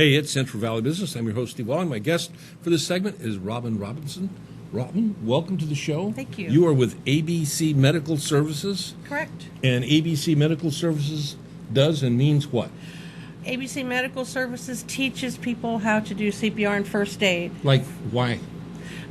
Hey, it's Central Valley Business. I'm your host, Steve Walling. My guest for this segment is Robertson. Robin, welcome to the show. Thank you. You are with ABC Medical Services. Correct. And ABC Medical Services does and means what? ABC Medical Services teaches people how to do CPR and first aid. Like, why?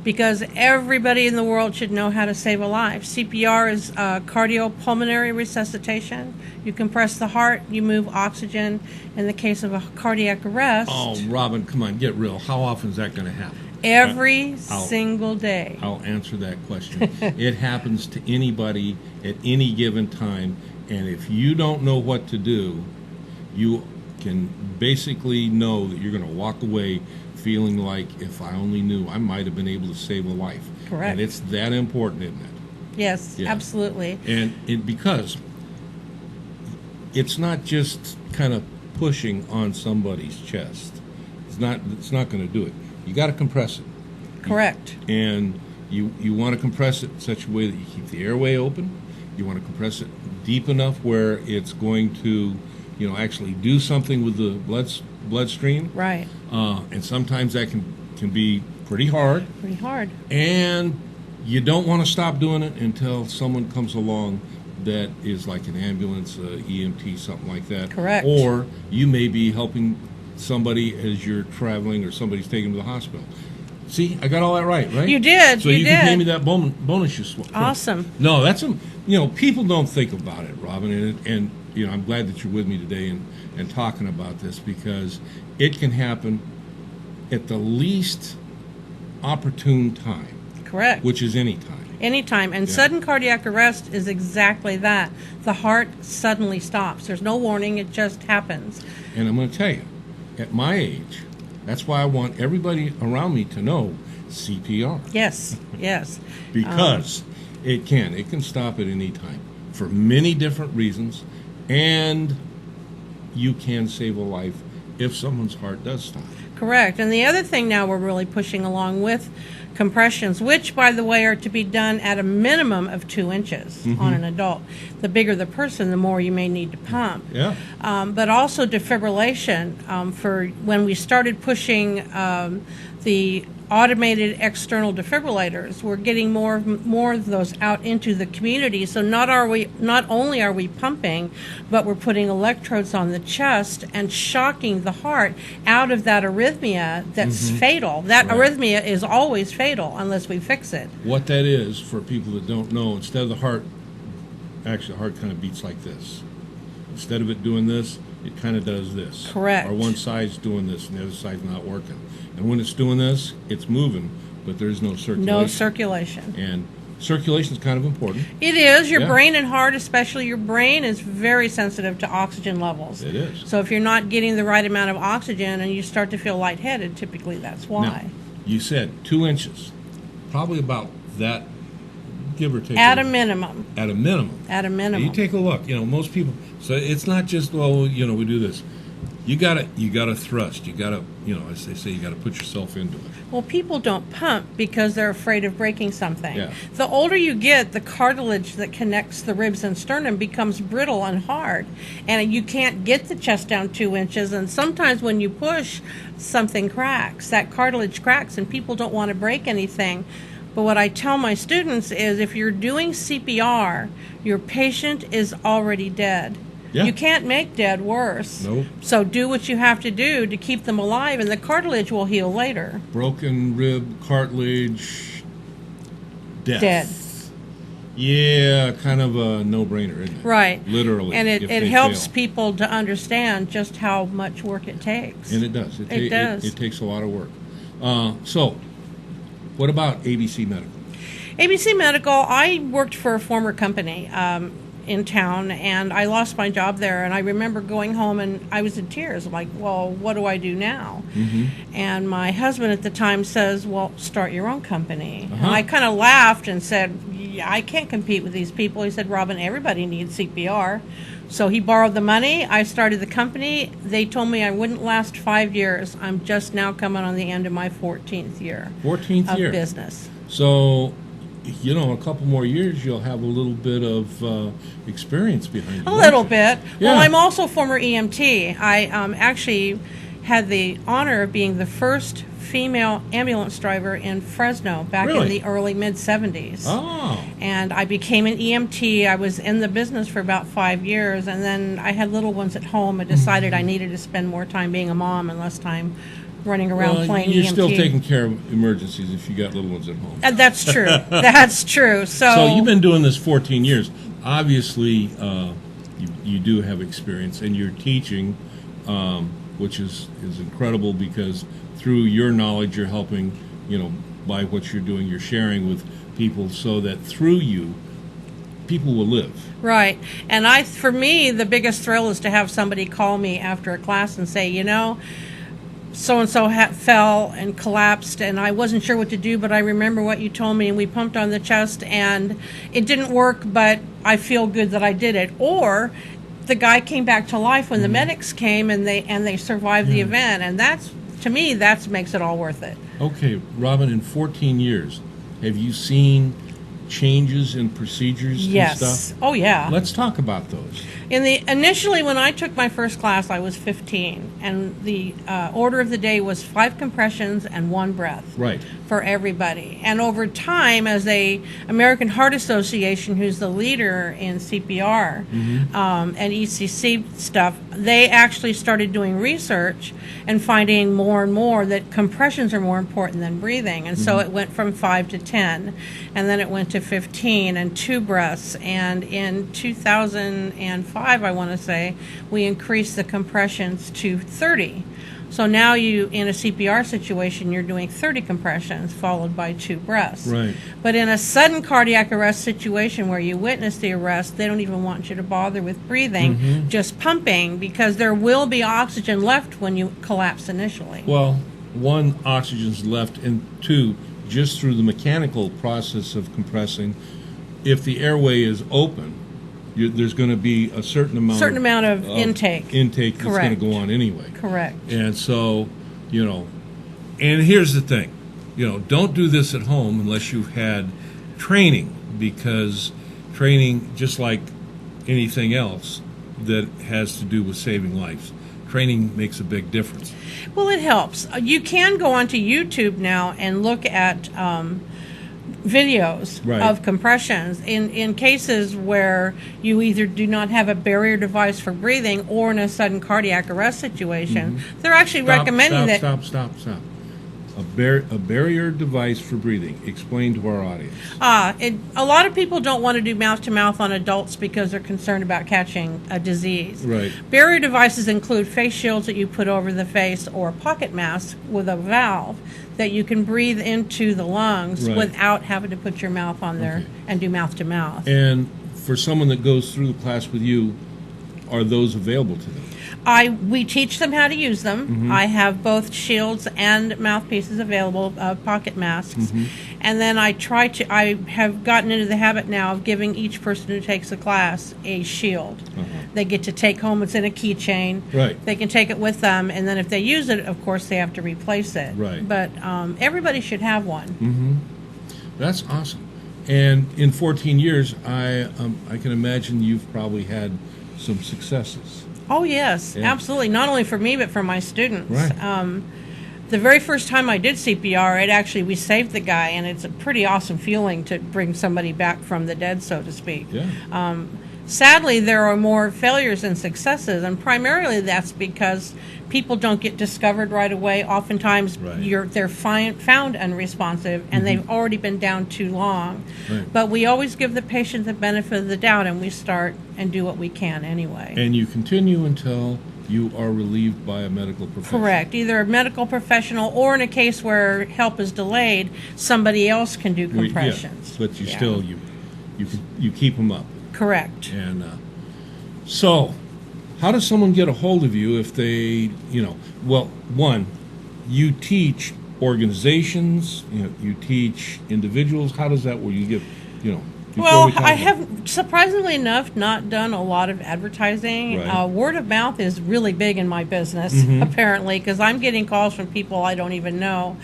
Because everybody in the world should know how to save a life. CPR is cardiopulmonary resuscitation. You compress the heart, you move oxygen. In the case of a cardiac arrest... Oh, Robin, come on, get real. How often is that going to happen? Every single day. I'll answer that question. It happens to anybody at any given time, and if you don't know what to do, you can basically know that you're going to walk away feeling like, if I only knew, I might have been able to save a life. Correct. And it's that important, isn't it? Yes, yeah. Absolutely. And because it's not just kind of pushing on somebody's chest. It's not going to do it. You got to compress it. Correct. And you want to compress it in such a way that you keep the airway open. You want to compress it deep enough where it's going to, actually do something with the bloodstream. Right. And sometimes that can be pretty hard. Pretty hard. And you don't want to stop doing it until someone comes along that is like an ambulance, EMT, something like that. Correct. Or you may be helping somebody as you're traveling or somebody's taken to the hospital. See, I got all that right? You did. So you can pay me that bonus you swap. Awesome. No, that's people don't think about it, Robin, and I'm glad that you're with me today and talking about this, because it can happen at the least opportune time. Correct. Which is any time. Anytime. And sudden cardiac arrest is exactly that. The heart suddenly stops. There's no warning. It just happens. And I'm going to tell you, at my age, that's why I want everybody around me to know CPR. Yes, yes. Because it can stop at any time for many different reasons, and you can save a life if someone's heart does stop. Correct. And the other thing now we're really pushing along with compressions, which, by the way, are to be done at a minimum of 2 inches on an adult. The bigger the person, the more you may need to pump. Yeah. But also defibrillation. For when we started pushing the automated external defibrillators, we're getting more of those out into the community. So not only are we pumping, but we're putting electrodes on the chest and shocking the heart out of that arrhythmia that's fatal. That arrhythmia is always fatal unless we fix it. What that is, for people that don't know, instead of the heart, actually the heart kind of beats like this. Instead of it doing this, it kind of does this. Correct. Or one side's doing this and the other side's not working. And when it's doing this, it's moving, but there's no circulation. No circulation. And circulation is kind of important. It is. Your brain and heart, especially your brain, is very sensitive to oxygen levels. It is. So if you're not getting the right amount of oxygen and you start to feel lightheaded, typically that's why. Now, you said 2 inches. Probably about that, give or take. At a minimum. At a minimum. At a minimum. Now you take a look. Most people. So it's not just, we do this. You gotta thrust. You gotta, as they say, you gotta put yourself into it. Well, people don't pump because they're afraid of breaking something. Yeah. The older you get, the cartilage that connects the ribs and sternum becomes brittle and hard, and you can't get the chest down 2 inches. And sometimes when you push, something cracks. That cartilage cracks, and people don't want to break anything. But what I tell my students is, if you're doing CPR, your patient is already dead. Yeah. You can't make dead worse. Nope. So do what you have to do to keep them alive, and the cartilage will heal later. Broken rib, cartilage, death. Dead. Yeah, kind of a no-brainer, isn't it? Right. Literally. And it helps people to understand just how much work it takes. And it does. It does. It takes a lot of work. So, what about ABC Medical? ABC Medical, I worked for a former company in town, and I lost my job there, and I remember going home and I was in tears. I'm like, well, what do I do now? And my husband at the time says, well, start your own company. And I kind of laughed and said, yeah, I can't compete with these people. He said, Robin, everybody needs CPR. So he borrowed the money. I started the company. They told me I wouldn't last 5 years. I'm just now coming on the end of my 14th year. 14th year of business. So, a couple more years, you'll have a little bit of experience behind you. A little bit. Yeah. Well, I'm also former EMT. I actually had the honor of being the first female ambulance driver in Fresno back in the early mid-'70s. Oh. And I became an EMT. I was in the business for about 5 years, and then I had little ones at home and decided I needed to spend more time being a mom and less time running around playing you're EMT. still taking care of emergencies if you got little ones at home. That's true. That's true. So you've been doing this 14 years. Obviously, you do have experience, and you're teaching, which is incredible, because through your knowledge, you're helping, by what you're doing, you're sharing with people so that through you, people will live. Right. And for me, the biggest thrill is to have somebody call me after a class and say, so-and-so fell and collapsed, and I wasn't sure what to do, but I remember what you told me, and we pumped on the chest, and it didn't work, but I feel good that I did it. Or the guy came back to life when the medics came, and they survived the event, and to me, that makes it all worth it. Okay, Robin, in 14 years, have you seen changes in procedures and stuff? Oh, yeah. Let's talk about those. Initially, when I took my first class, I was 15, and the order of the day was 5 compressions and 1 breath. Right. For everybody. And over time, as a American Heart Association, who's the leader in CPR and ECC stuff, they actually started doing research and finding more and more that compressions are more important than breathing. And so it went from 5 to 10, and then it went to 15 and 2 breaths. And in 2005, I want to say, we increased the compressions to 30. So now in a CPR situation, you're doing 30 compressions followed by 2 breaths. Right. But in a sudden cardiac arrest situation where you witness the arrest, they don't even want you to bother with breathing, just pumping, because there will be oxygen left when you collapse initially. Well, 1, oxygen's left, and 2, just through the mechanical process of compressing, if the airway is open, there's going to be a certain amount of intake that's going to go on anyway. Correct. And so, and here's the thing, don't do this at home unless you've had training, because training, just like anything else that has to do with saving lives, training makes a big difference. Well, it helps. You can go onto YouTube now and look at videos of compressions in cases where you either do not have a barrier device for breathing or in a sudden cardiac arrest situation. They're actually recommending that. Stop. A barrier device for breathing. Explain to our audience. A lot of people don't want to do mouth-to-mouth on adults because they're concerned about catching a disease. Right. Barrier devices include face shields that you put over the face, or a pocket mask with a valve that you can breathe into the lungs without having to put your mouth on there and do mouth-to-mouth. And for someone that goes through the class with you, are those available to them? We teach them how to use them. I have both shields and mouthpieces available, pocket masks. And then I have gotten into the habit now of giving each person who takes the class a shield. They get to take home, it's in a keychain. Right. They can take it with them, and then if they use it, of course, they have to replace it. Right. But everybody should have one. That's awesome. And in 14 years, I can imagine you've probably had some successes. Oh, yes, absolutely. Not only for me, but for my students. Right. The very first time I did CPR, we saved the guy, and it's a pretty awesome feeling to bring somebody back from the dead, so to speak. Yeah. Sadly, there are more failures than successes, and primarily that's because people don't get discovered right away. Oftentimes, they're found unresponsive, and they've already been down too long. Right. But we always give the patient the benefit of the doubt, and we start and do what we can anyway. And you continue until you are relieved by a medical professional. Correct. Either a medical professional, or in a case where help is delayed, somebody else can do compressions. But you still you keep them up. Correct. And so, how does someone get a hold of you if they, well, one, you teach organizations, you teach individuals. How does that work? You give, Well, I have, surprisingly enough, not done a lot of advertising. Right. Word of mouth is really big in my business, apparently, because I'm getting calls from people I don't even know.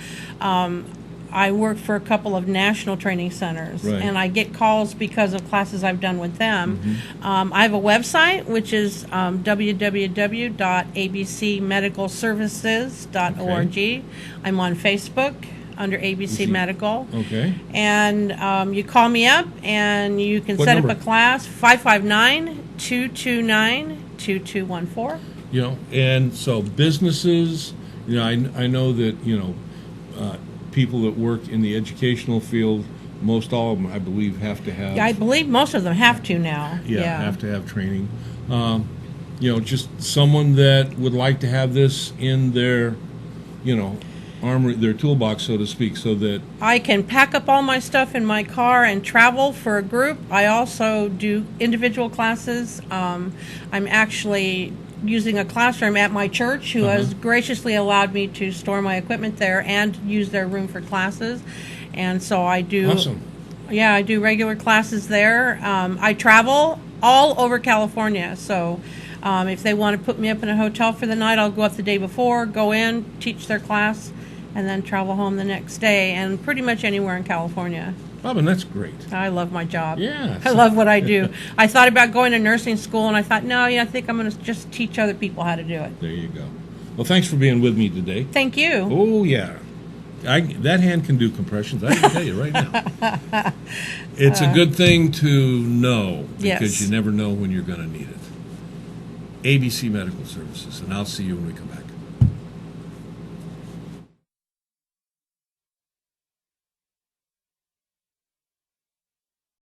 I work for a couple of national training centers, Right. and I get calls because of classes I've done with them. I have a website, which is www.abcmedicalservices.org. I'm on Facebook under ABC Medical. Okay. And you call me up, and you can What set number? up a class, 559-229-2214. You know, and so businesses, you know, I know that, you know, people that work in the educational field, most all of them, I believe, have to have. I believe most of them have to now. Have to have training. You know, just someone that would like to have this in their, you know, armory, their toolbox, so to speak, so that I can pack up all my stuff in my car and travel for a group. I also do individual classes. I'm actually using a classroom at my church who has graciously allowed me to store my equipment there and use their room for classes. And so I do. Awesome. Yeah, I do regular classes there. I travel all over California, so if they want to put me up in a hotel for the night, I'll go up the day before, go in, teach their class, and then travel home the next day, and pretty much anywhere in California. Robin, that's great. I love my job. Yeah. I love what I do. I thought about going to nursing school, and I thought, no, I think I'm going to just teach other people how to do it. There you go. Well, thanks for being with me today. Thank you. Oh, yeah. That hand can do compressions, I can tell you right now. It's a good thing to know, because Yes. you never know when you're going to need it. ABC Medical Services, and I'll see you when we come back.